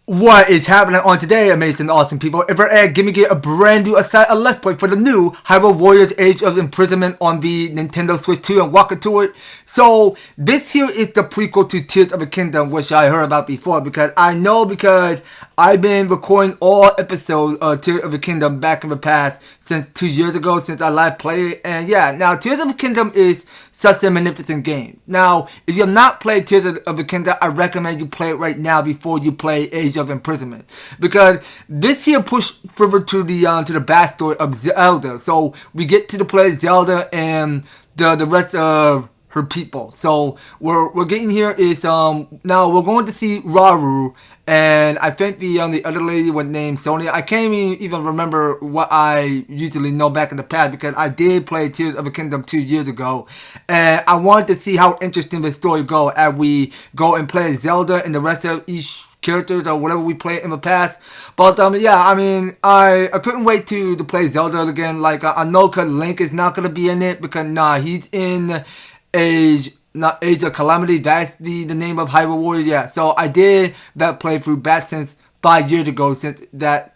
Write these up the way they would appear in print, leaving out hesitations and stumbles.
What is happening on today, amazing, awesome people? Give me a brand new Let's Play for the new Hyrule Warriors Age of Imprisonment on the Nintendo Switch 2 and walk into it. So, this here is the prequel to Tears of the Kingdom, which I heard about before, because I've been recording all episodes of Tears of the Kingdom back in the past since 2 years ago, since I last played it. And yeah, now Tears of the Kingdom is such a magnificent game. Now, if you have not played Tears of the Kingdom, I recommend you play it right now before you play Age of Imprisonment, because this here pushed further to the backstory of Zelda. So we get to play Zelda and the rest of her people. So we're getting here is now we're going to see Rauru, and I think the other lady was named Sonia. I can't even remember what I usually know back in the past, because I did play Tears of the Kingdom 2 years ago, and I wanted to see how interesting the story go as we go and play Zelda and the rest of each characters or whatever we played in the past. But yeah, I mean, I couldn't wait to play Zelda again. Like I know because Link is not gonna be in it, because he's in Age of Calamity. That's the name of Hyrule Warriors. Yeah, so I did that playthrough back since 5 years ago, since that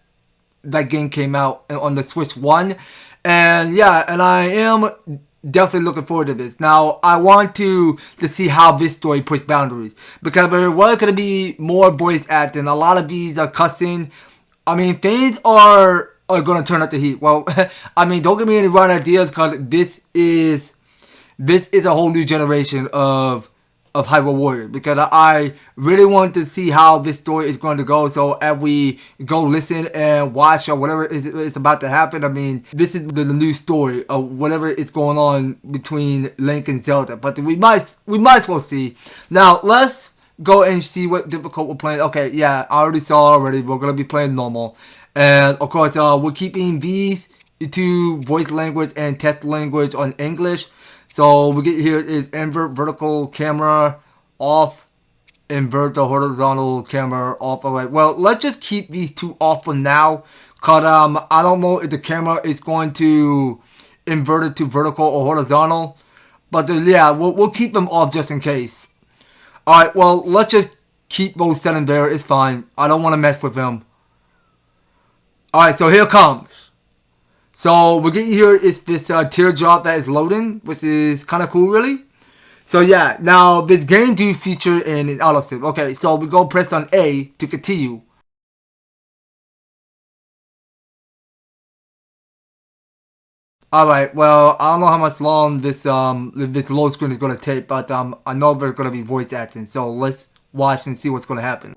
game came out on the Switch 1. And yeah, and I am definitely looking forward to this. Now, I want to see how this story pushes boundaries, because there was going to be more voice acting. A lot of these are cussing. I mean, things are going to turn up the heat. Well, I mean, don't give me any wrong ideas, because this is a whole new generation of Hyrule Warrior, because I really want to see how this story is going to go. So as we go listen and watch or whatever is about to happen, I mean, this is the new story of whatever is going on between Link and Zelda. But we might as well see. Now let's go and see what difficult we're playing. Okay, yeah, I already saw already. We're gonna be playing normal, and of course we're keeping these two voice language and text language on English. So we get here is invert vertical camera off, invert the horizontal camera off. Alright, well, let's just keep these two off for now, cause I don't know if the camera is going to invert it to vertical or horizontal, but yeah, we'll keep them off just in case. Alright, well, let's just keep those setting there. It's fine. I don't want to mess with them. Alright, so here comes. So we're getting here is this teardrop that is loading, which is kind of cool, really. So yeah, now this game do feature an auto save. Okay, so we go press on A to continue. Alright, well, I don't know how much long this load screen is going to take, but I know there's going to be voice acting. So let's watch and see what's going to happen.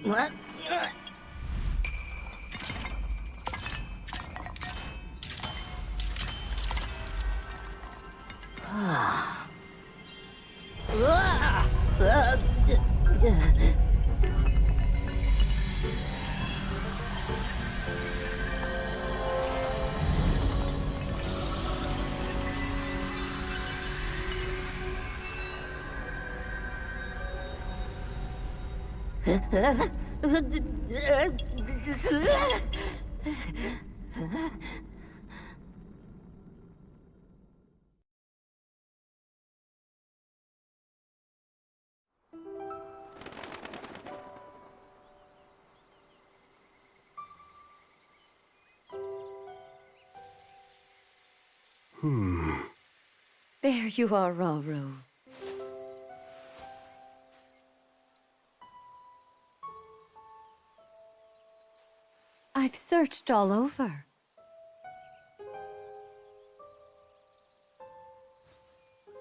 What? There you are, Rauru. I've searched all over.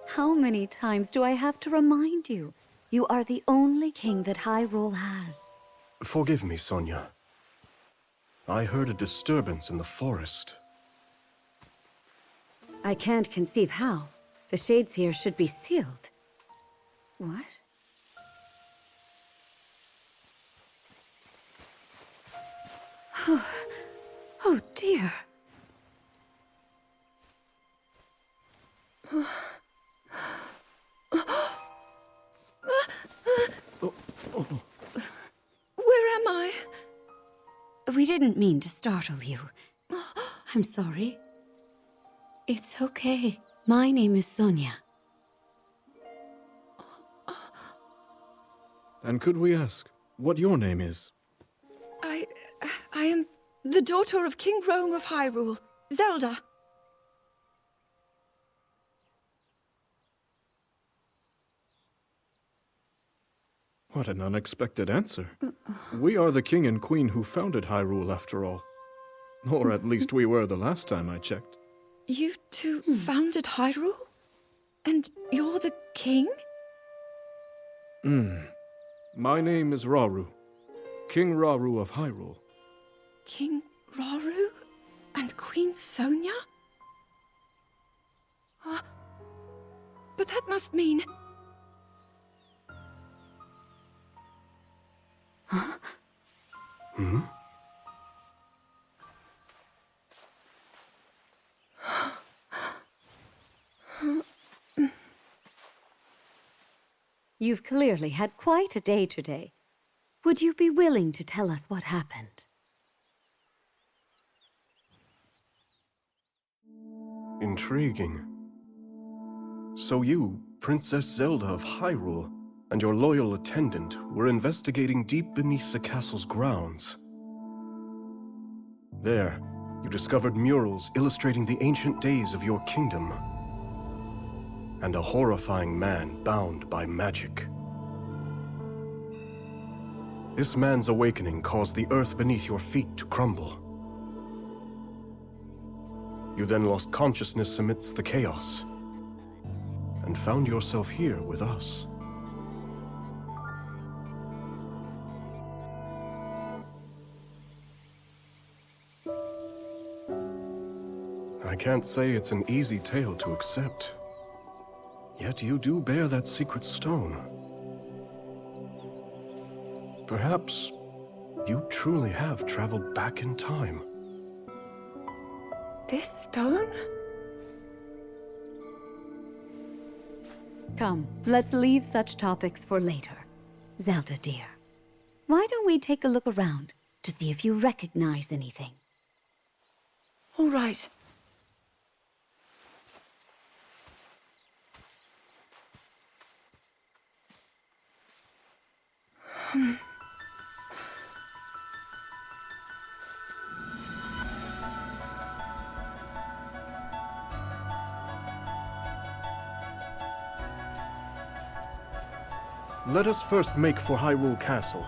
How many times do I have to remind you? You are the only king that Hyrule has. Forgive me, Sonia. I heard a disturbance in the forest. I can't conceive how. The shades here should be sealed. What? Oh dear. Where am I? We didn't mean to startle you. I'm sorry. It's okay. My name is Sonia. And could we ask what your name is? I am the daughter of King Rome of Hyrule, Zelda. What an unexpected answer. We are the king and queen who founded Hyrule, after all. Or at least we were the last time I checked. You two founded Hyrule? And you're the king? My name is Rauru. King Rauru of Hyrule. King Rauru? And Queen Sonia? But that must mean... You've clearly had quite a day today. Would you be willing to tell us what happened? Intriguing. So you, Princess Zelda of Hyrule, and your loyal attendant were investigating deep beneath the castle's grounds. There, you discovered murals illustrating the ancient days of your kingdom. And a horrifying man bound by magic. This man's awakening caused the earth beneath your feet to crumble. You then lost consciousness amidst the chaos, and found yourself here with us. I can't say it's an easy tale to accept. Yet you do bear that secret stone. Perhaps you truly have traveled back in time. This stone? Come, let's leave such topics for later. Zelda, dear, why don't we take a look around to see if you recognize anything? All right. Let us first make for Hyrule Castle.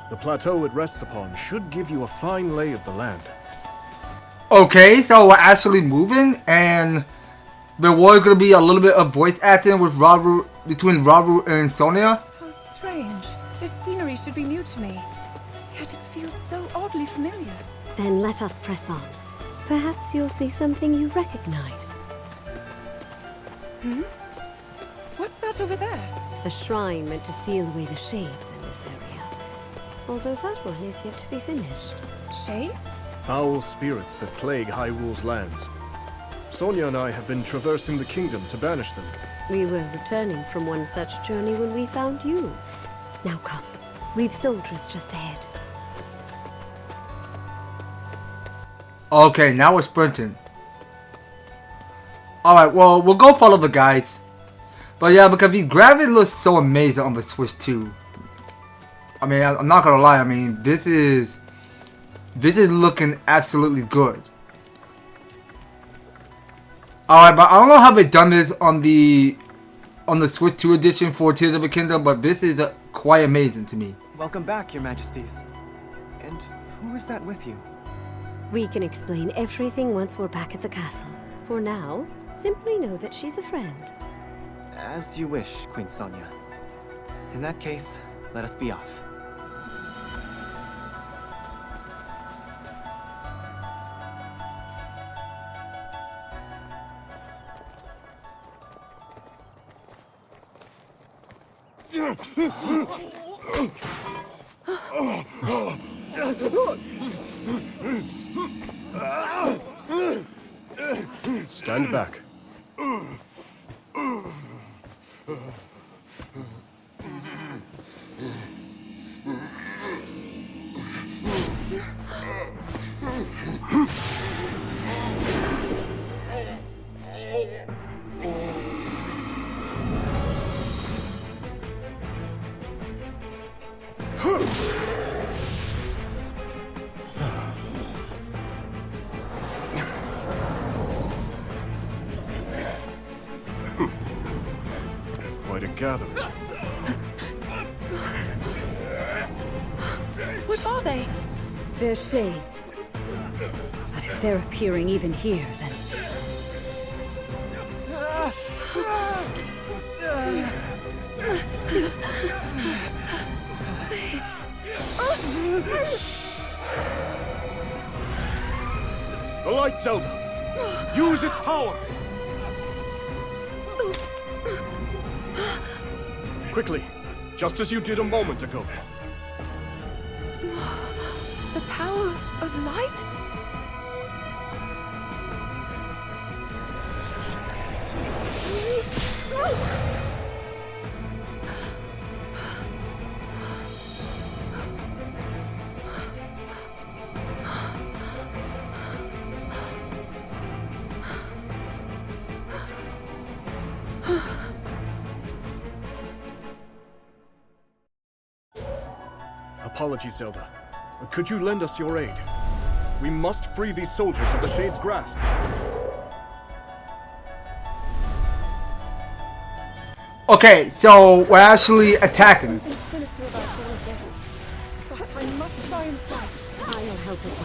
The plateau it rests upon should give you a fine lay of the land. Okay, so we're actually moving, and there was going to be a little bit of voice acting with Rauru, between Rauru and Sonia. How strange. This scenery should be new to me. Yet it feels so oddly familiar. Then let us press on. Perhaps you'll see something you recognize. What's that over there? A shrine meant to seal away the shades in this area. Although that one is yet to be finished. Shades? Foul spirits that plague Hyrule's lands. Sonia and I have been traversing the kingdom to banish them. We were returning from one such journey when we found you. Now come, we've soldiers just ahead. Okay, now we're sprinting. Alright, well, we'll go follow the guys. But yeah, because the gravity looks so amazing on the Switch 2. I mean, I'm not gonna lie, I mean, this is looking absolutely good. Alright, but I don't know how they've done this on the Switch 2 edition for Tears of the Kingdom, but this is quite amazing to me. Welcome back, Your Majesties. And who is that with you? We can explain everything once we're back at the castle. For now, simply know that she's a friend. As you wish, Queen Sonia. In that case, let us be off. Stand back. Quite a gathering. What are they? They're shades. But if they're appearing even here, then... The light, Zelda! Use its power! Quickly, just as you did a moment ago. The power of light? Apologies, Zelda. Could you lend us your aid? We must free these soldiers of the Shade's grasp. Okay, so we're actually attacking. Something sinister about all of this. But I must try and fight. I'll help as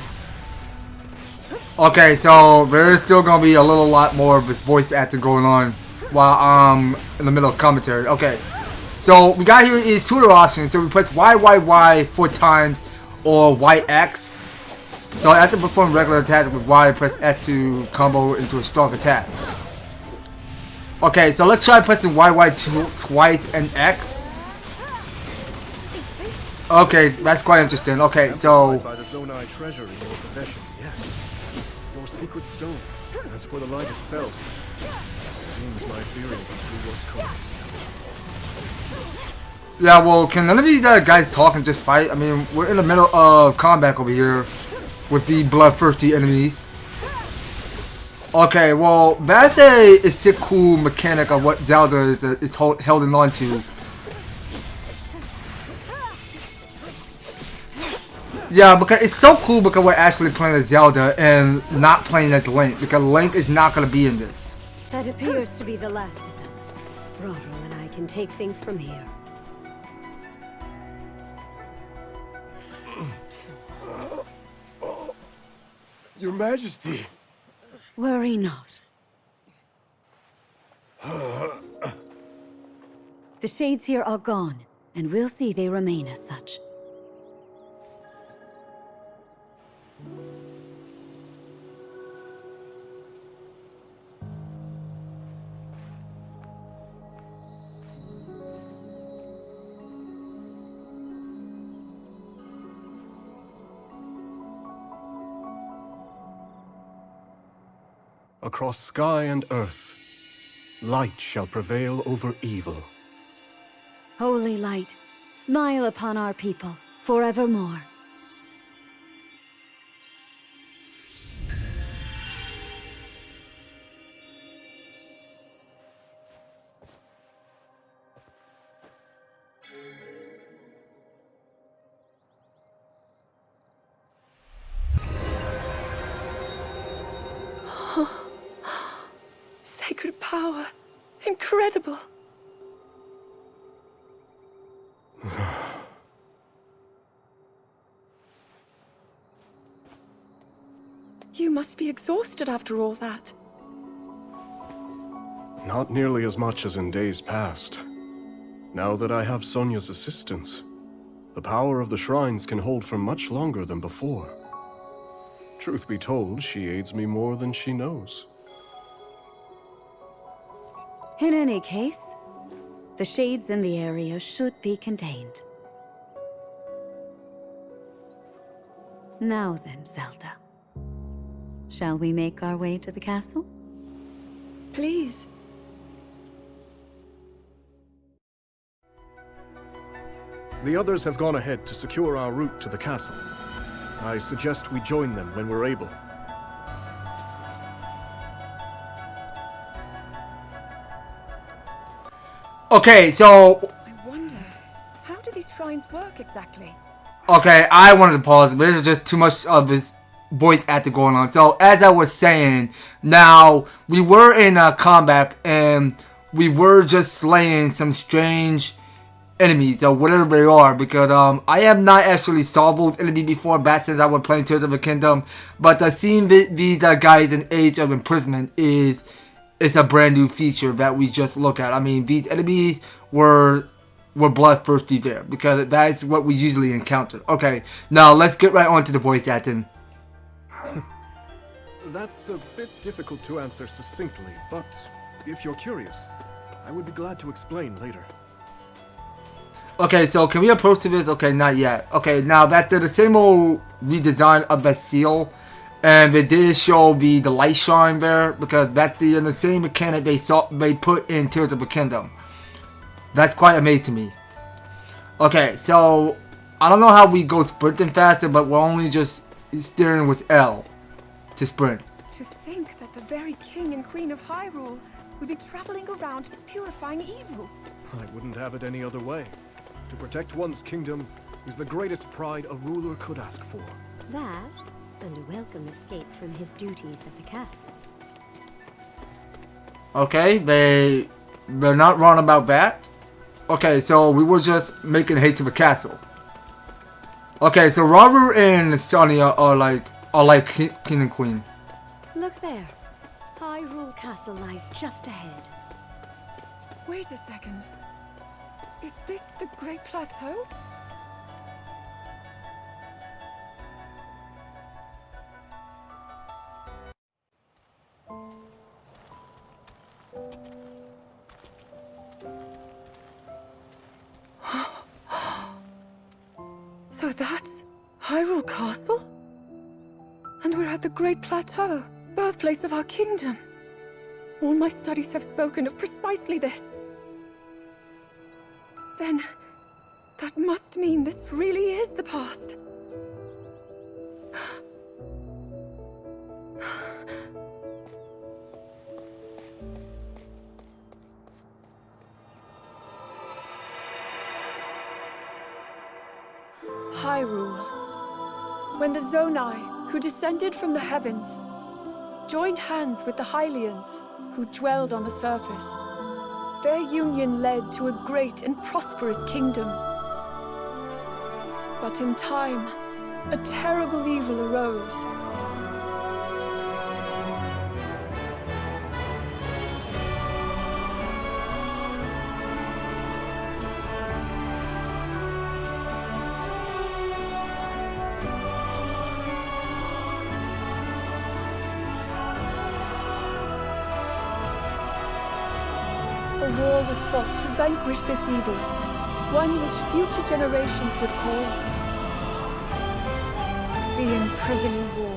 well. Okay, so there's still gonna be a lot more of this voice acting going on while I'm in the middle of commentary. Okay, so we got here is tutor options. So we press Y 4 times or YX. So after perform regular attack with Y, press X to combo into a strong attack. Okay, so let's try pressing Y twice and X. Okay, that's quite interesting. Okay, so By the Zonai treasure in your possession, yes. Your secret stone. As for the light itself, it seems my theory was correct. yeah, well, can none of these guys talk and just fight? I mean, we're in the middle of combat over here with the bloodthirsty enemies. Okay, well, that's a sick cool mechanic of what Zelda is holding on to. Yeah, because it's so cool because we're actually playing as Zelda and not playing as Link, because Link is not going to be in this. That appears to be the last of them. Rauru and I can take things from here. Your Majesty! Worry not. The shades here are gone, and we'll see they remain as such. Across sky and earth, light shall prevail over evil. Holy light, smile upon our people forevermore. incredible. You must be exhausted after all that. Not nearly as much as in days past. Now that I have Sonia's assistance, the power of the shrines can hold for much longer than before. Truth be told, she aids me more than she knows. In any case, the shades in the area should be contained. Now then, Zelda. Shall we make our way to the castle? Please. The others have gone ahead to secure our route to the castle. I suggest we join them when we're able. Okay, so I wonder, how do these shrines work exactly? okay, I wanted to pause, but there's just too much of this voice acting going on. So as I was saying, now we were in combat and we were just slaying some strange enemies or whatever they are, because I have not actually solved those enemies before back since I was playing Tears of the Kingdom, but seeing these guys in Age of Imprisonment is a brand new feature that we just look at. I mean, these enemies were bloodthirsty there, because that's what we usually encounter. Okay, now let's get right on to the voice acting. That's a bit difficult to answer succinctly, but if you're curious, I would be glad to explain later. Okay, so can we approach to this? Okay, not yet. Okay, now that they're the same old redesign of that seal, and they did show the light shine there, because that's the same mechanic they put in Tears of the Kingdom. That's quite amazing to me. Okay, so I don't know how we go sprinting faster, but we're only just steering with L to sprint. To think that the very king and queen of Hyrule would be traveling around purifying evil. I wouldn't have it any other way. To protect one's kingdom is the greatest pride a ruler could ask for. That, and a welcome escape from his duties at the castle. Okay, they're not wrong about that. Okay, so we were just making haste to the castle. Okay, so Rauru and Sonia are like king and queen. Look there. Hyrule Castle lies just ahead. Wait a second. Is this the Great Plateau? So that's Hyrule Castle? And we're at the Great Plateau, birthplace of our kingdom. All my studies have spoken of precisely this. Then, that must mean this really is the past. Hyrule. When the Zonai, who descended from the heavens, joined hands with the Hylians, who dwelled on the surface, their union led to a great and prosperous kingdom. But in time, a terrible evil arose. A war was fought to vanquish this evil, one which future generations would call the Imprisoning War.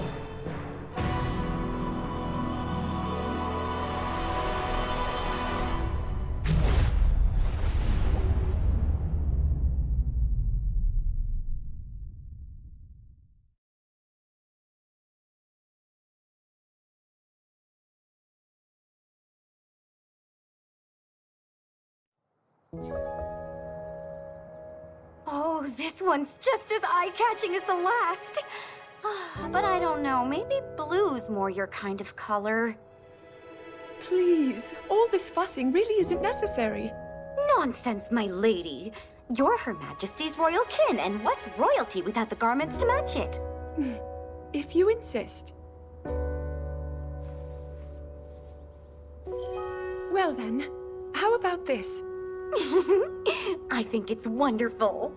Oh, this one's just as eye-catching as the last. But I don't know, maybe blue's more your kind of color. Please, all this fussing really isn't necessary. Nonsense, my lady. You're Her Majesty's royal kin, and what's royalty without the garments to match it? If you insist. Well then, how about this? I think it's wonderful.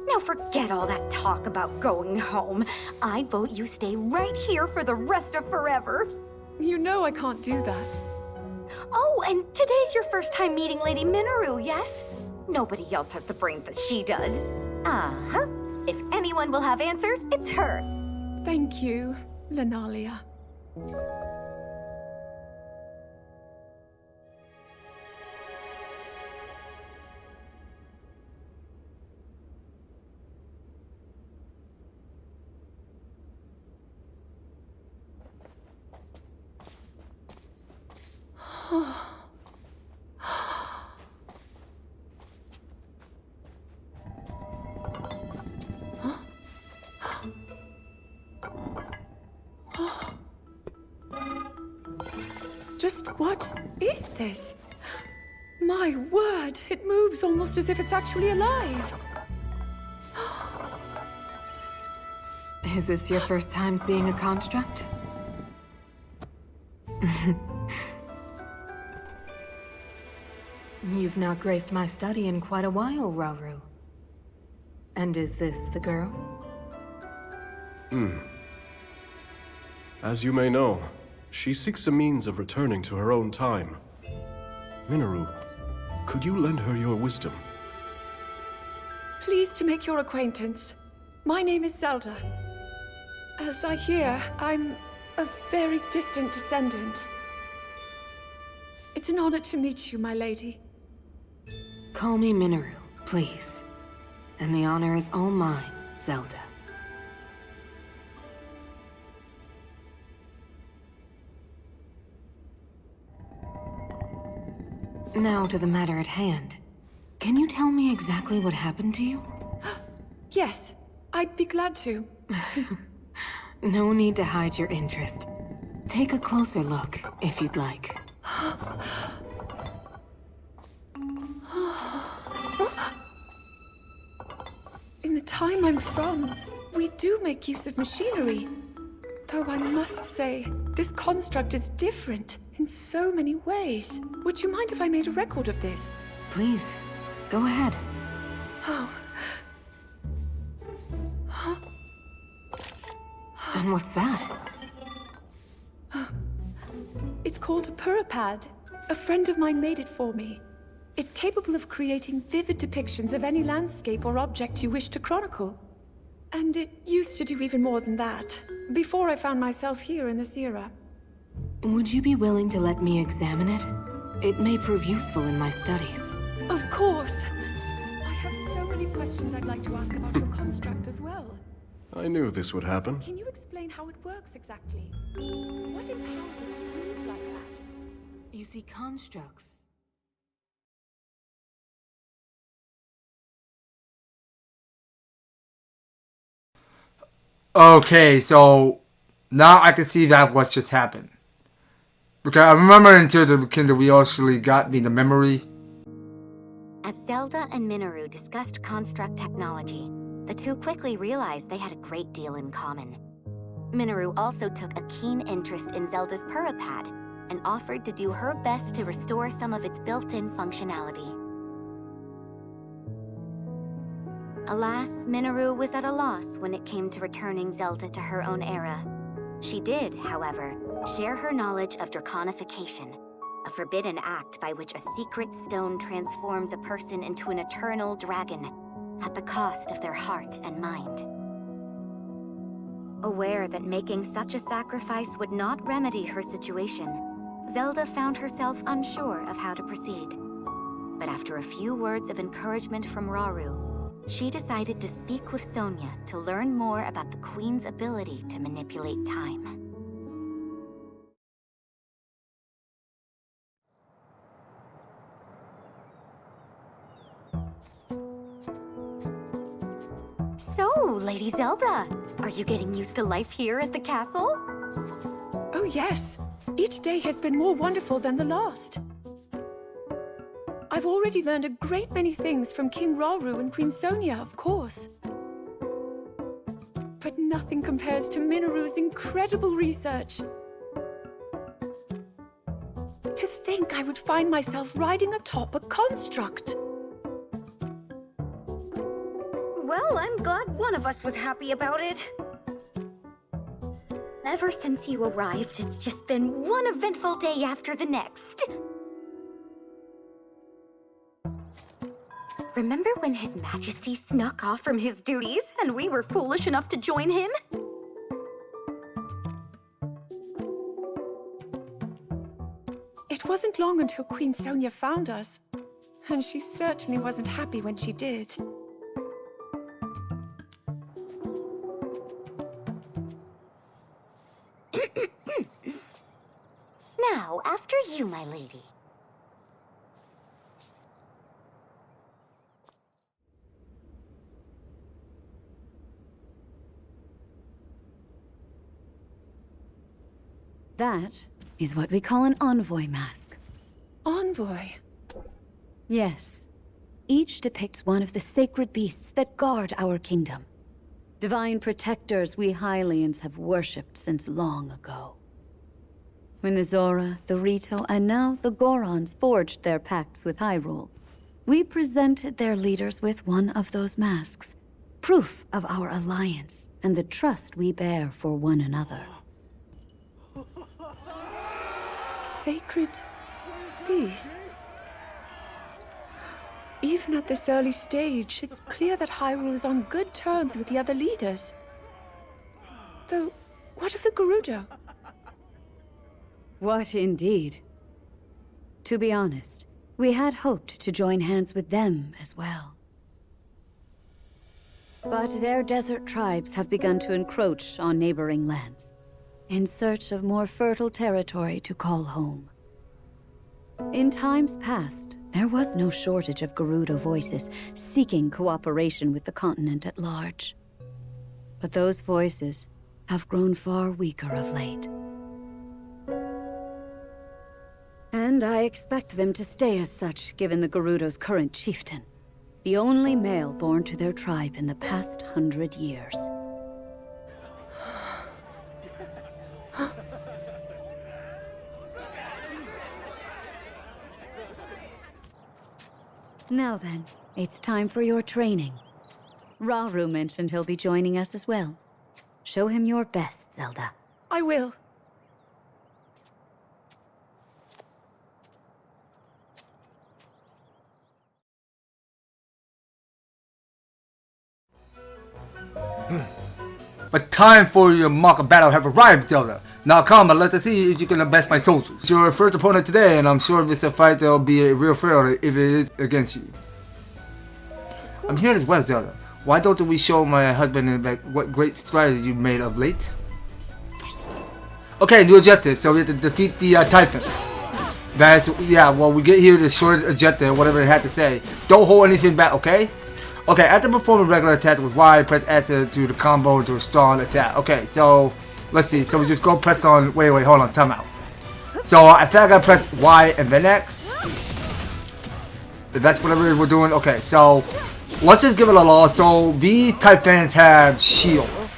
Now forget all that talk about going home. I vote you stay right here for the rest of forever. You know I can't do that. Oh, and today's your first time meeting Lady Minoru, yes? Nobody else has the brains that she does. Uh-huh. If anyone will have answers, it's her. Thank you, Lenalia. Just what is this? My word, it moves almost as if it's actually alive. Is this your first time seeing a construct? You've not graced my study in quite a while, Rauru. And is this the girl? As you may know, she seeks a means of returning to her own time. Minoru, could you lend her your wisdom? Pleased to make your acquaintance. My name is Zelda. As I hear, I'm a very distant descendant. It's an honor to meet you, my lady. Call me Minoru, please. And the honor is all mine, Zelda. Now to the matter at hand. Can you tell me exactly what happened to you? Yes, I'd be glad to. No need to hide your interest. Take a closer look, if you'd like. In the time I'm from, we do make use of machinery. Though I must say, this construct is different in so many ways. Would you mind if I made a record of this? Please, go ahead. Oh. And what's that? It's called a purapad. A friend of mine made it for me. It's capable of creating vivid depictions of any landscape or object you wish to chronicle. And it used to do even more than that, before I found myself here in this era. Would you be willing to let me examine it? It may prove useful in my studies. Of course! I have so many questions I'd like to ask about your construct as well. I knew this would happen. Can you explain how it works exactly? What empowers it to move like that? You see, constructs... Okay, so now I can see that what just happened. Because I remember until the Kindle we actually got me the memory. As Zelda and Minoru discussed construct technology, the two quickly realized they had a great deal in common. Minoru also took a keen interest in Zelda's purapad and offered to do her best to restore some of its built-in functionality. Alas, Minoru was at a loss when it came to returning Zelda to her own era. She did, however, share her knowledge of draconification, a forbidden act by which a secret stone transforms a person into an eternal dragon at the cost of their heart and mind. Aware that making such a sacrifice would not remedy her situation, Zelda found herself unsure of how to proceed. But after a few words of encouragement from Rauru, she decided to speak with Sonia to learn more about the Queen's ability to manipulate time. So, Lady Zelda, Are you getting used to life here at the castle? Oh yes, each day has been more wonderful than the last. I've already learned a great many things from King Rauru and Queen Sonia, of course. But nothing compares to Minaru's incredible research. To think I would find myself riding atop a construct. Well, I'm glad one of us was happy about it. Ever since you arrived, it's just been one eventful day after the next. Remember when His Majesty snuck off from his duties and we were foolish enough to join him? It wasn't long until Queen Sonia found us, and she certainly wasn't happy when she did. Now, after you, my lady. That is what we call an envoy mask. Envoy? Yes. Each depicts one of the sacred beasts that guard our kingdom. Divine protectors we Hylians have worshipped since long ago. When the Zora, the Rito, and now the Gorons forged their pacts with Hyrule, we presented their leaders with one of those masks, proof of our alliance and the trust we bear for one another. Sacred beasts? Even at this early stage, it's clear that Hyrule is on good terms with the other leaders. Though, what of the Gerudo? What indeed? To be honest, we had hoped to join hands with them as well. But their desert tribes have begun to encroach on neighboring lands, in search of more fertile territory to call home. In times past, there was no shortage of Gerudo voices seeking cooperation with the continent at large. But those voices have grown far weaker of late. And I expect them to stay as such, given the Gerudo's current chieftain, the only male born to their tribe in the past 100 years. Now then, it's time for your training. Rauru mentioned he'll be joining us as well. Show him your best, Zelda. I will. But time for your mock battle have arrived, Zelda. Now come and let's see if you can best my soldiers. It's your first opponent today, and I'm sure this fight will be a real fair if it is against you. I'm here as well, Zelda. Why don't we show my husband like what great strides you made of late? Okay, new objective. So we have to defeat the Typhons. That's, yeah, well, we get here the short objective, whatever it had to say. Don't hold anything back, okay? Okay, after performing regular attack with Y, press X to the combo to a strong attack. Okay, so let's see. So we just go press on. Wait, hold on. Time out. So I think I gotta press Y and then X. If that's whatever we're doing. Okay, so let's just give it a law. So these Typhons have shields,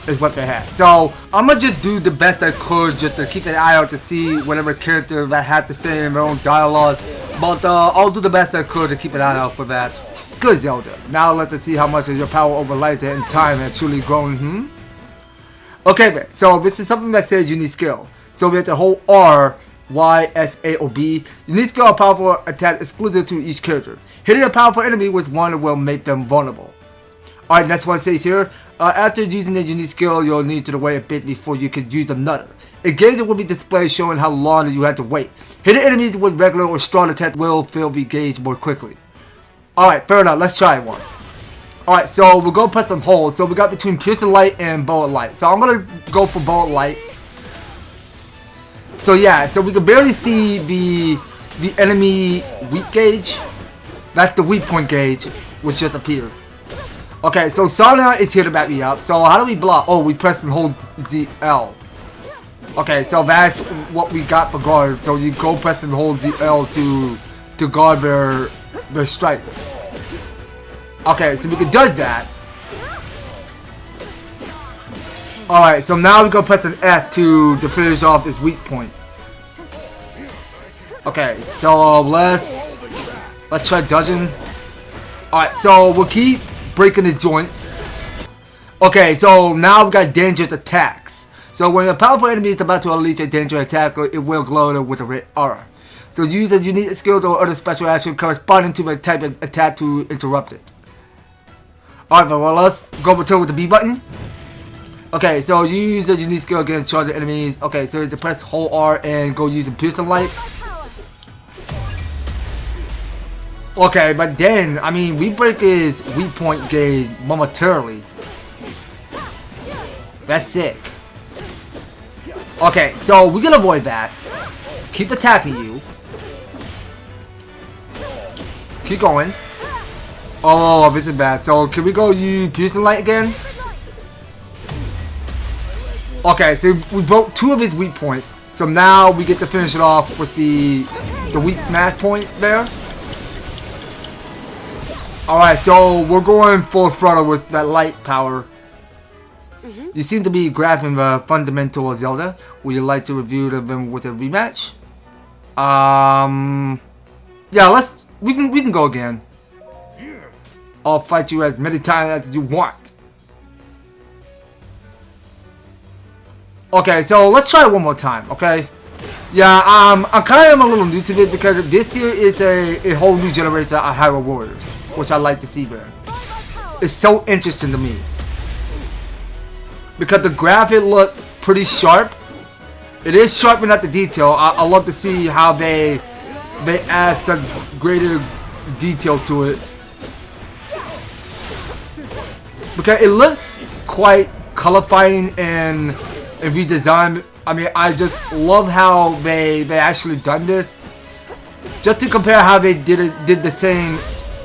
is what they have. So I'm gonna just do the best I could just to keep an eye out to see whatever character that had to say in their own dialogue. But I'll do the best I could to keep an eye out for that. Good, Zelda. Now let's see how much of your power over light and time has truly grown. Okay, so this is something that says you need skill. So we have to hold R, Y, S, A, or B. You need skill or powerful attack exclusive to each character. Hitting a powerful enemy with one will make them vulnerable. Alright, that's what it says here. After using the unique skill, you'll need to wait a bit before you can use another. A gauge will be displayed showing how long you have to wait. Hitting enemies with regular or strong attack will fill the gauge more quickly. Alright, fair enough. Let's try one. Alright, so we'll go press on hold. So we got between piercing light and bullet light. So I'm going to go for bullet light. So yeah, so we can barely see the enemy weak gauge. That's the weak point gauge, which just appeared. Okay, so Sonya is here to back me up. So how do we block? Oh, we press and hold ZL. Okay, so that's what we got for guard. So you go press and hold ZL to guard their strikes. Okay, so we can dodge that. Alright, so now we go press an S to finish off this weak point. Okay, so let's try dodging. Alright, so we'll keep breaking the joints. Okay, so now we've got dangerous attacks. So when a powerful enemy is about to unleash a dangerous attack, it will glow with a red aura. So use a unique skill or other special action corresponding to the type of attack to interrupt it. Alright, well let's go return with the B button. Okay, so use a unique skill against charging enemies. Okay, so you press hold R and go use Imprisonment light. Okay, but then, I mean, we break his weak point gauge momentarily. That's sick. Okay, so we can avoid that. Keep attacking you. Keep going. Oh, this is bad. So can we go use Piercing Light again? Okay, so we broke 2 of his weak points. So now we get to finish it off with the weak smash point there. Alright, so we're going full throttle with that light power. You seem to be grasping the fundamental of Zelda. Would you like to review them with a rematch? Yeah, we can go again. I'll fight you as many times as you want. Okay, so let's try it one more time, okay? Yeah, I'm kind of a little new to it because this here is a whole new generation of Hyrule Warriors, which I like to see there. It's so interesting to me. Because the graphic looks pretty sharp. It is sharp enough to detail. I love to see how they add some greater detail to it. Because it looks quite colorifying and redesigned. I mean, I just love how they actually done this. Just to compare how they did the same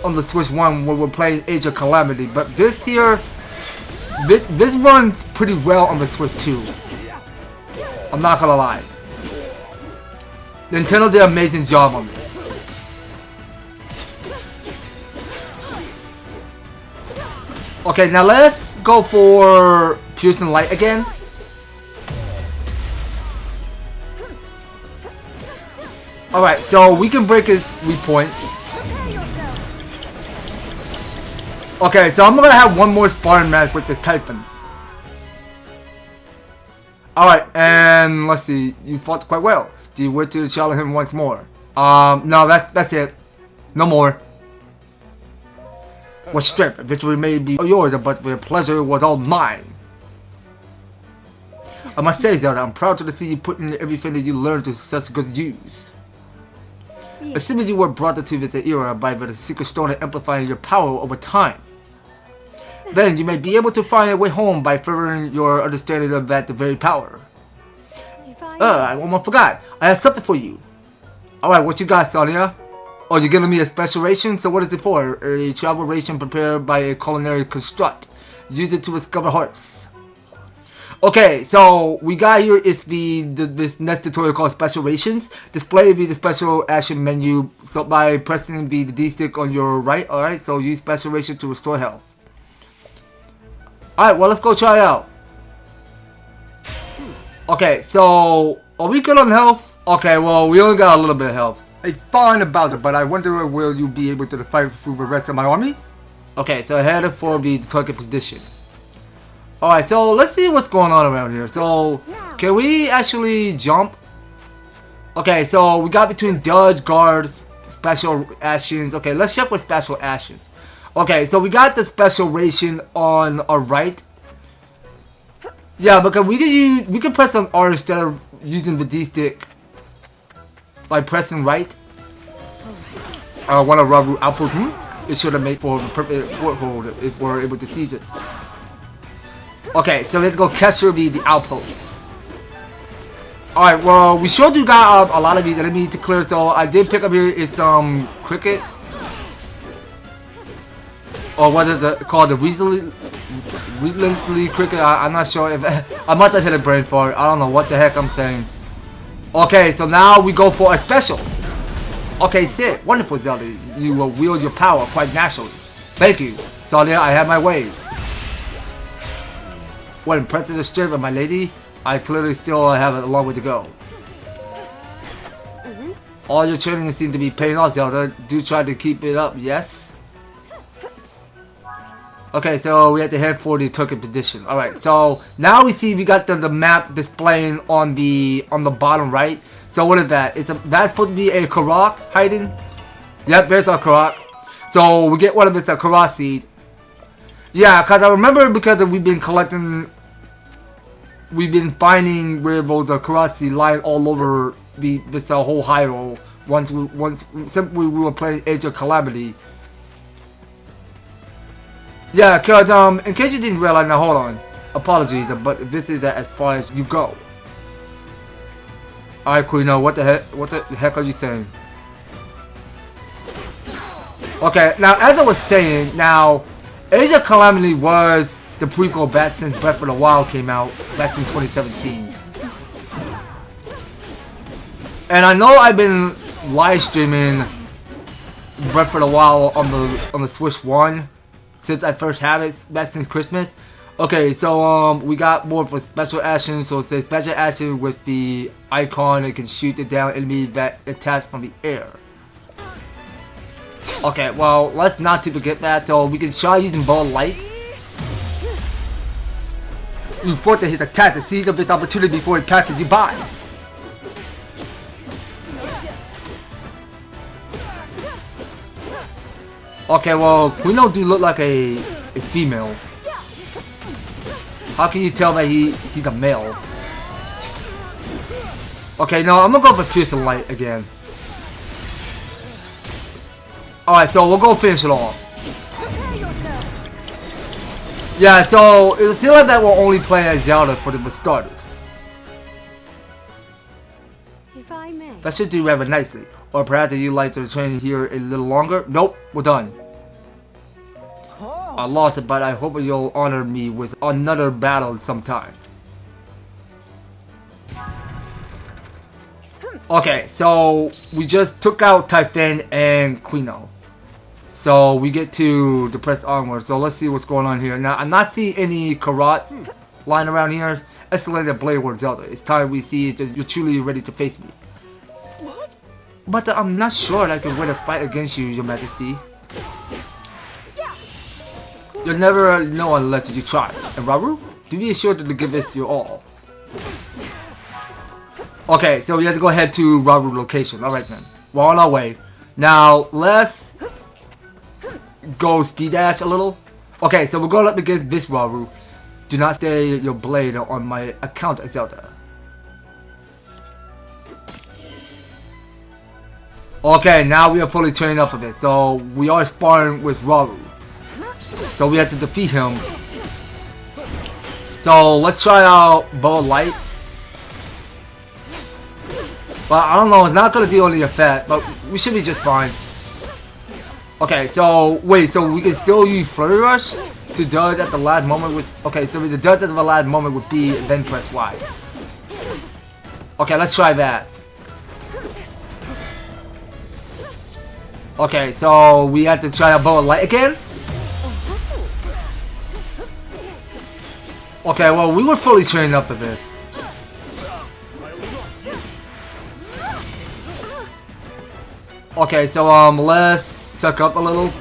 on the Switch 1 when we're playing Age of Calamity. But this here, this runs pretty well on the Switch 2. I'm not gonna lie. Nintendo did an amazing job on this. Okay, now let's go for Piercing Light again. Alright, so we can break his weak point. Okay, so I'm gonna have one more sparring match with the Typhon. Alright, and let's see. You fought quite well. Do you wish to challenge him once more? No, that's it. No more. With strength, victory may be yours, but the pleasure was all mine. I must say, Zelda, I'm proud to see you put in everything that you learned to such good use. Yes. Assuming you were brought into this era by the secret stone and amplifying your power over time, then you may be able to find a way home by furthering your understanding of that very power. I almost forgot. I have something for you. Alright, what you got, Sonya? Oh, you're giving me a special ration? So what is it for? A travel ration prepared by a culinary construct. Use it to discover hearts. Okay, so we got here is this next tutorial called Special Rations. Display the special action menu so by pressing the D stick on your right. Alright, so use Special Ration to restore health. Alright, well let's go try it out. Okay, so are we good on health? Okay, well we only got a little bit of health. I'm fine about it, but I wonder will you be able to fight through the rest of my army? Okay, so headed for the target position. Alright, so let's see what's going on around here. So, can we actually jump? Okay, so we got between dodge, guards, special actions. Okay, let's check with special actions. Okay, so we got the special ration on our right. Yeah, because we can press on R instead of using the D stick by pressing right. One of Rauru output. It should have made for the perfect foothold if we're able to seize it. Okay, so let's go capture the outpost. Alright, well, we sure do got a lot of these enemies to clear, so I did pick up here is some cricket. or what is it called, the relentlessly cricket. I'm not sure if I must have hit a brain fart. I don't know what the heck I'm saying. Okay, so now we go for a special. Okay, Sid, wonderful Zelda. You will wield your power quite naturally. Thank you, Sonia. I have my ways. What impressive strength of my lady. I clearly still have a long way to go. All your training seems to be paying off, Zelda. Do try to keep it up, yes? Okay, so we have to head for the token petition. Alright, so now we see we got the map displaying on the bottom right. So what is that? That's supposed to be a Korok hiding? Yep, there's our Korok. So we get one of it's a Korok seed. Yeah, because I remember because we've been finding where those Korok seed lying all over this whole Hyrule. Once simply we were playing Age of Calamity. Yeah, cause in case you didn't realize, now hold on, apologies, but this is as far as you go. Alright, Quino, what the heck are you saying? Okay, now as I was saying, now Age of Calamity was the prequel back since Breath of the Wild came out back in 2017. And I know I've been live streaming Breath of the Wild on the Switch 1 since I first have it back since Christmas. Okay, so we got more for special action. So it says special action with the icon. It can shoot it down enemies that attach from the air. Okay, well, let's not to forget that. So we can try using ball light. You force his attack to seize up this opportunity before it passes you by. Okay, well, Quino do look like a female. How can you tell that he's a male? Okay, no, I'm gonna go for Piercing Light again. Alright, so we'll go finish it off. Yeah, so it seems like that we're only playing as Zelda for the starters. If I may. That should do rather nicely. Or perhaps you'd like to train here a little longer? Nope, we're done. I lost it, but I hope you'll honor me with another battle sometime. Okay, so we just took out Typhon and Quino. So we get to the press onward. So let's see what's going on here. Now, I'm not seeing any Karots lying around here. Escalated Blade Ward Zelda. It's time we see that you're truly ready to face me. What? But I'm not sure I can win a fight against you, Your Majesty. You'll never know unless you try. And Rauru, do be sure to give us your all. Okay, so we have to go ahead to Rauru location. Alright then. We're on our way. Now, let's go speed dash a little. Okay, so we're going up against this Rauru. Do not stay your blade on my account, Zelda. Okay, now we are fully trained up for this. So we are sparring with Rauru. So we have to defeat him. So let's try out Bow Light. But I don't know, it's not gonna do any effect, but we should be just fine. Okay, so wait, so we can still use Flurry Rush to dodge at the last moment with. Okay, so the dodge at the last moment would be then press Y. Okay, let's try that. Okay, so we have to try out Bow Light again. Okay, well, we were fully trained up for this. Okay, so let's suck up a little.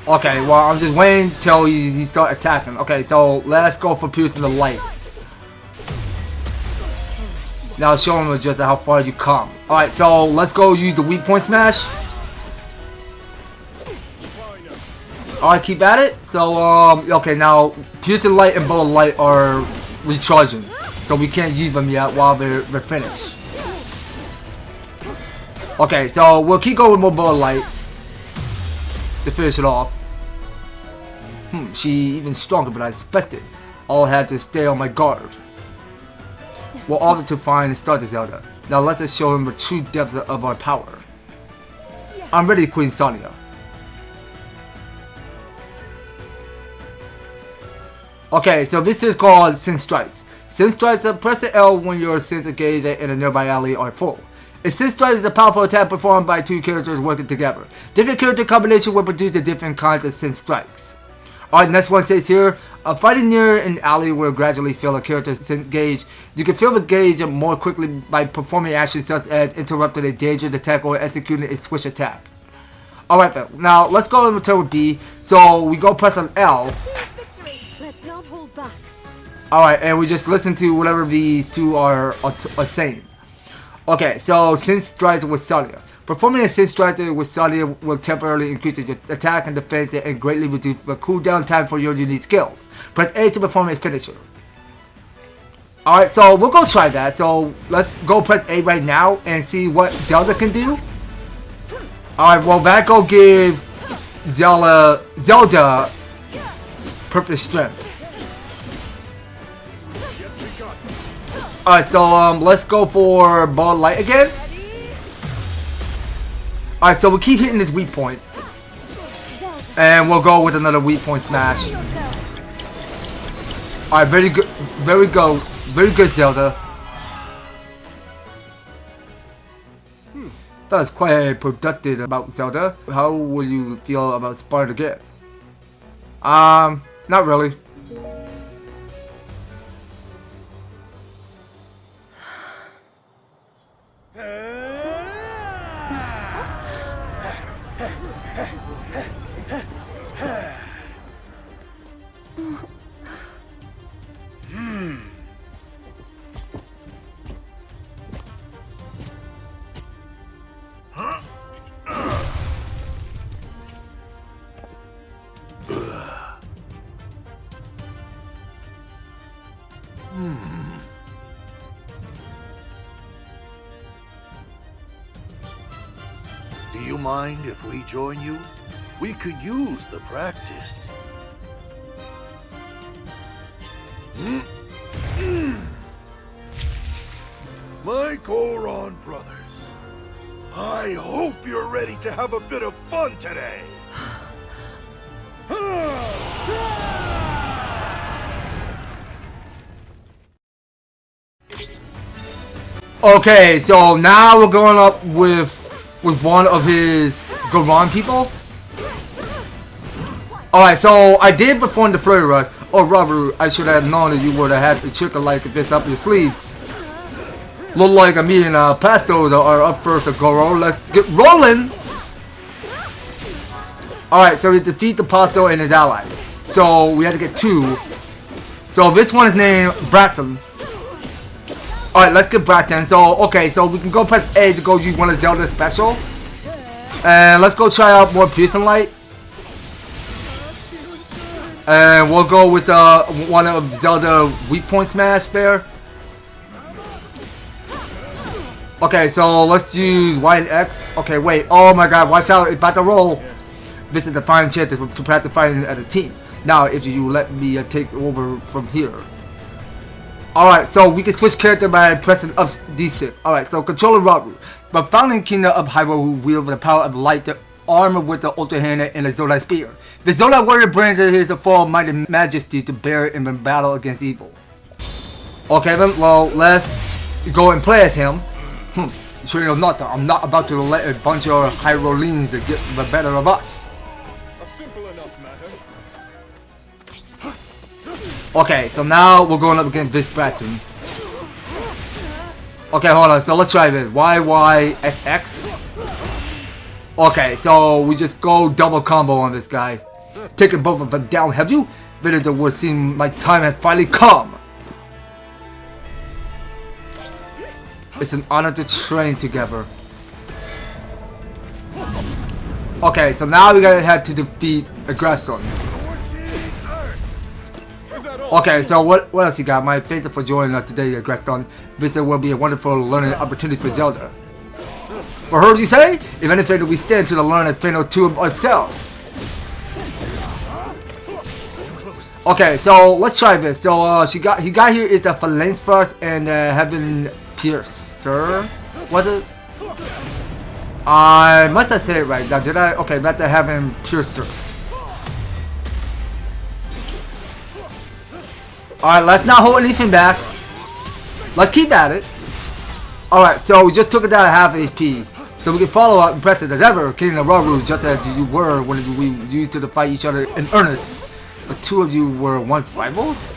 Okay, well, I'm just waiting till he start attacking. Okay, so let's go for Piercing the Light. Now show him just how far you come. Alright, so let's go use the weak point smash. Alright, keep at it. So, okay, now Piercing Light and Bow Light are recharging. So we can't use them yet while they're finished. Okay, so we'll keep going with more Bow Light to finish it off. She even stronger than I expected. I'll have to stay on my guard. We're offered to find and start the Zelda. Now let us show him the true depth of our power. Yes. I'm ready, Queen Sonia. Okay, so this is called Sin Strikes. Sin Strikes, press the L when your sins engaged in a nearby alley are full. A Sin Strike is a powerful attack performed by two characters working together. Different character combination will produce the different kinds of Sin Strikes. Alright, next one says here, fighting near an alley will gradually fill a character's Sin gauge. You can fill the gauge more quickly by performing actions such as interrupting a dangerous attack or executing a switch attack. Alright, now let's go in return with B. So we go press on L. Let's not hold back. Alright, and we just listen to whatever the two are saying. Okay, so Sin Strike with Sonya. Performing a Sin Strike with Sonya will temporarily increase your attack and defense and greatly reduce the cooldown time for your unique skills. Press A to perform a finisher. Alright, so we'll go try that. So let's go press A right now and see what Zelda can do. Alright, well that go give Zelda perfect strength. Alright, so let's go for Ball Light again. Alright, so we keep hitting this weak point. And we'll go with another weak point smash. Alright, very good, very good, Zelda. That was quite productive about Zelda. How will you feel about sparring again? Not really. Do you mind if we join you? We could use the practice. My Goron brothers, I hope you're ready to have a bit of fun today. Okay, so now we're going up with one of his Goron people. Alright, so I did perform the Flurry Rush. Oh, Rauru, I should have known that you would have had the trick like this up your sleeves. Look like me and Pastos are up first to Goro. Let's get rolling! Alright, so we defeat the Pasto and his allies. So we had to get 2. So this one is named Bratton. Alright, let's get Bratton. So, okay, so we can go press A to go use one of Zelda's special. And let's go try out more Piercing Light. And we'll go with one of Zelda weak point smash there. Okay, so let's use Y and X. Okay, wait. Oh my god, watch out. It's about to roll. This is the final chance to practice fighting as a team. Now, if you let me take over from here. Alright, so we can switch character by pressing up D-stick. Alright, so controller Rauru. The founding kingdom of Hyrule who wield the power of light, the armor with the Ultra Hand and the Zelda Spear. The Zelda warrior brings his full mighty majesty to bear in battle against evil. Okay then, well, let's go and play as him. Sure or not, I'm not about to let a bunch of Hyruleans get the better of us. A simple enough matter. Okay, so now we're going up against this Bratton. Okay, hold on, so let's try this. YYSX. Okay, so we just go double combo on this guy. Taking both of them down. Have you? It would seem my time had finally come. It's an honor to train together. Okay, so now we gotta head to defeat Agreston. Okay, so what else you got? My thanks for joining us today, Agreston. This will be a wonderful learning opportunity for Zelda. For her, you say? If anything, we stand to the learn and final to ourselves. Okay, so let's try this. So he got here is a Phalanx Thrust and Heaven Piercer. What is? I must have said it right. Now, did I? Okay, about to have him piercer. Alright, let's not hold anything back. Let's keep at it. Alright, so we just took it down to half HP. So we can follow up impressive as ever, killing the Rauru just as you were when we used to fight each other in earnest. The two of you were once rivals?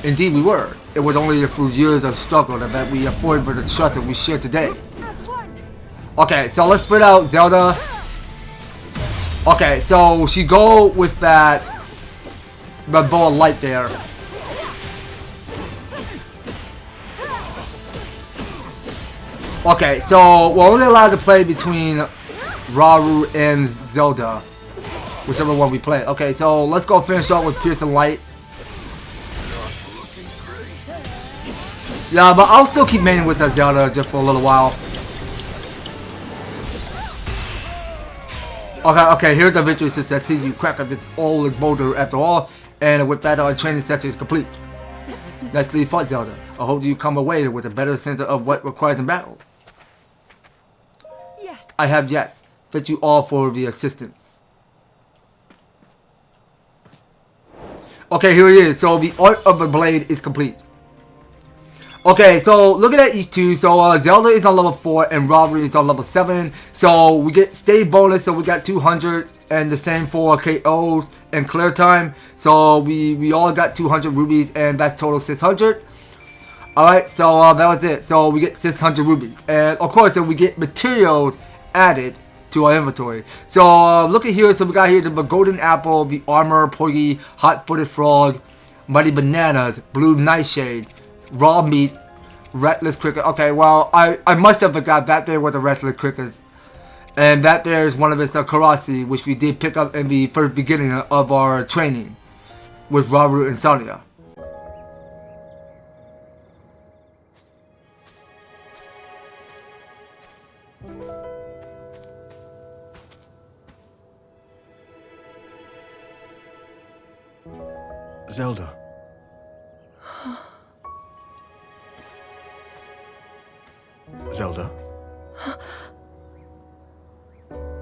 Indeed we were. It was only through years of struggle that we afforded for the trust that we share today. Okay, so let's put out Zelda. Okay, so she go with that ball of light there. Okay, so we're only allowed to play between Rauru and Zelda, whichever one we play. Okay, so let's go finish off with Piercing Light. Yeah, but I'll still keep maining with that Zelda just for a little while. Okay, here's the victory success. See you crack up this old boulder after all, and with that our training session is complete. Nicely fought, Zelda. I hope you come away with a better sense of what requires in battle. Yes. I have, yes. Thank you all for the assistance. Okay, here it is. So the art of the blade is complete. Okay, so looking at each two, so Zelda is on level 4 and Rauru is on level 7. So we get stage bonus, so we got 200, and the same for KOs and clear time. So we all got 200 rubies, and that's total 600. Alright, so that was it. So we get 600 rubies, and of course we get materials added to our inventory. So look at here, so we got here the golden apple, the armor, porgy, hot-footed frog, muddy bananas, blue nightshade, raw meat, restless cricket. Okay, well, I must have forgot that there were the restless crickets. And that there is one of its karasi, which we did pick up in the first beginning of our training with Rauru and Sonya. Zelda. Zelda?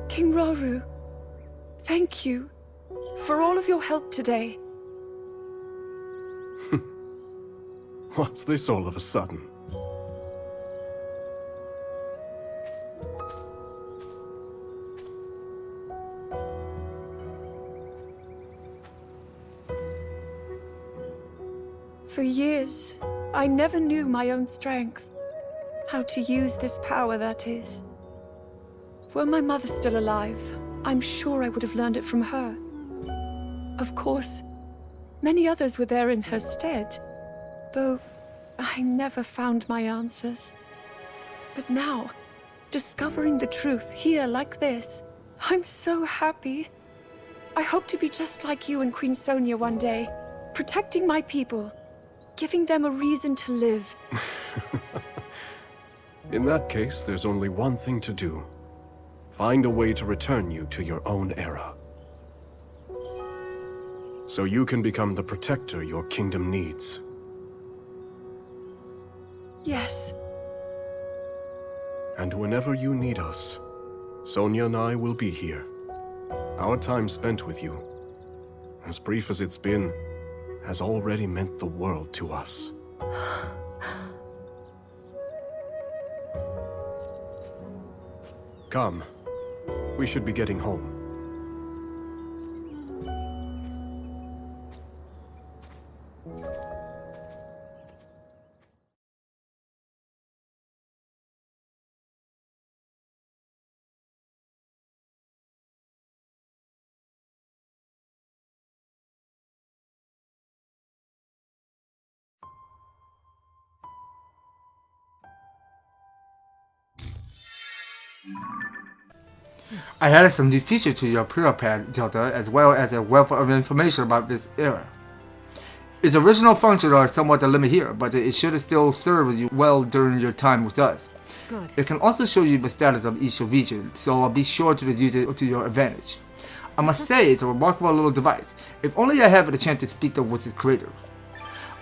King Rauru, thank you for all of your help today. What's this all of a sudden? For years, I never knew my own strength. How to use this power, that is. Were my mother still alive, I'm sure I would have learned it from her. Of course, many others were there in her stead, though I never found my answers. But now, discovering the truth here like this, I'm so happy. I hope to be just like you and Queen Sonya one day, protecting my people, giving them a reason to live. In that case, there's only one thing to do. Find a way to return you to your own era. So you can become the protector your kingdom needs. Yes. And whenever you need us, Sonya and I will be here. Our time spent with you, as brief as it's been, has already meant the world to us. Come. We should be getting home. I added some new features to your Pura Pad, Zelda, as well as a wealth of information about this era. Its original functions are somewhat limited here, but it should still serve you well during your time with us. Good. It can also show you the status of each region, so be sure to use it to your advantage. I must say, it's a remarkable little device. If only I had the chance to speak with its creator.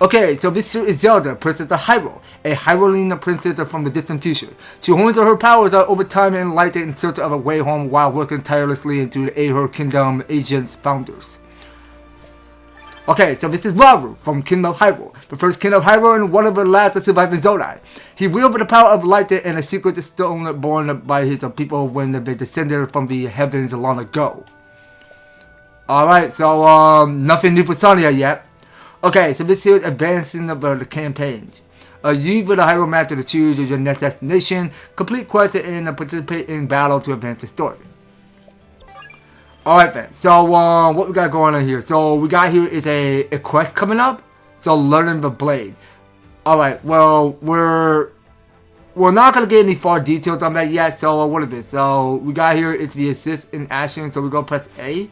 Okay, so this here is Zelda, Princess of Hyrule, a Hyrulean princess from the distant future. She hones her powers out over time and light in search of a way home while working tirelessly to aid her kingdom agents founders. Okay, so this is Rauru from Kingdom of Hyrule, the first king of Hyrule and one of the last surviving Zonai. He wielded the power of light and a secret stone born by his people when they descended from the heavens long ago. Alright, so nothing new for Sonya yet. Okay, so this here is advancing of the campaign. Use the Hyrule map to choose your next destination, complete quests, and participate in battle to advance the story. Alright then, so what we got going on here? So we got here is a quest coming up. So learning the blade. Alright, well we're not gonna get any far details on that yet. So what is this? So we got here is the assist in action. So we go press A.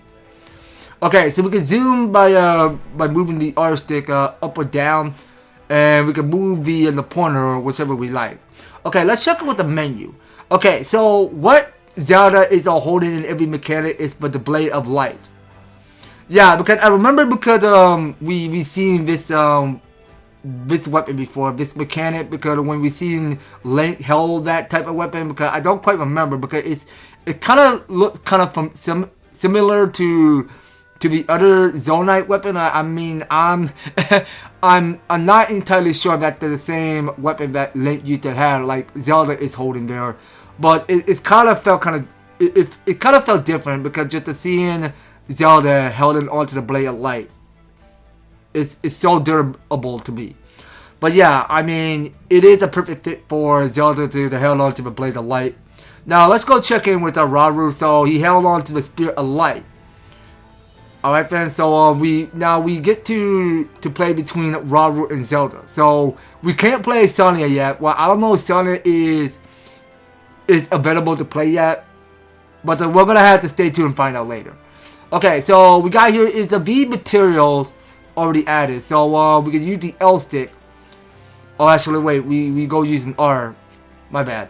Okay, so we can zoom by moving the R stick up or down, and we can move the pointer whichever we like. Okay, let's check out the menu. Okay, so what Zelda is holding in every mechanic is for the Blade of Light. Yeah, because I remember because we seen this weapon before, this mechanic, because when we seen Link held that type of weapon, because I don't quite remember because it kind of looks kind of similar to the other Zonite weapon. I mean, I'm not entirely sure that they're the same weapon that Link used to have, like Zelda is holding there. But it kind of felt it kind of felt different because just seeing Zelda holding onto the Blade of Light is so durable to me. But yeah, I mean, it is a perfect fit for Zelda to hold onto the Blade of Light. Now let's go check in with Rauru. So he held on to the Spirit of Light. Alright friends, so we get to play between Rauru and Zelda. So we can't play Sonya yet. Well, I don't know if Sonya is available to play yet, but we're gonna have to stay tuned and find out later. Okay, so we got here is the V materials already added. So we can use the L stick. Oh, actually, wait, we go using R. My bad.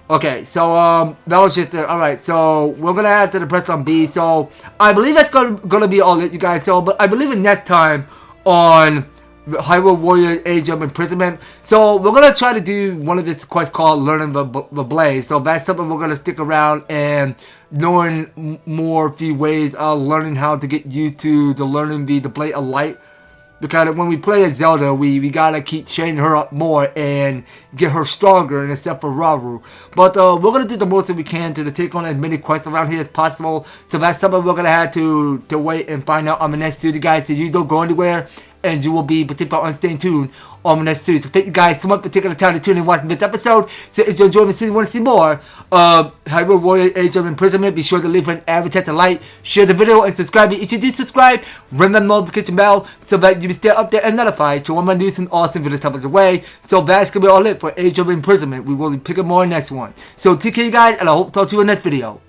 Okay, so that was just alright, so we're gonna have to press on B. So I believe that's gonna be all it, you guys. So, but I believe in next time on Hyrule Warriors Age of Imprisonment. So we're gonna try to do one of this quests called Learning the Blade. So that's something we're gonna stick around and knowing more few ways of learning how to get used to learning the Blade of Light. Because when we play as Zelda, we gotta keep training her up more and get her stronger, and except for Rauru. But we're gonna do the most that we can to take on as many quests around here as possible. So that's something we're gonna have to wait and find out on the next video, guys. So you don't go anywhere, and you will be particularly on staying tuned on the next series. So thank you guys so much for taking the time to tune in and watching this episode. So if you enjoyed this series and want to see more of Hyrule Warriors Age of Imprisonment, be sure to leave an advertisement, like, share the video, and subscribe. If you do subscribe, ring the notification bell so that you will stay up there and notified to when my news and awesome videos come the way. So that's gonna be all it for Age of Imprisonment. We will be picking more in the next one. So take care, you guys, and I hope to talk to you in the next video.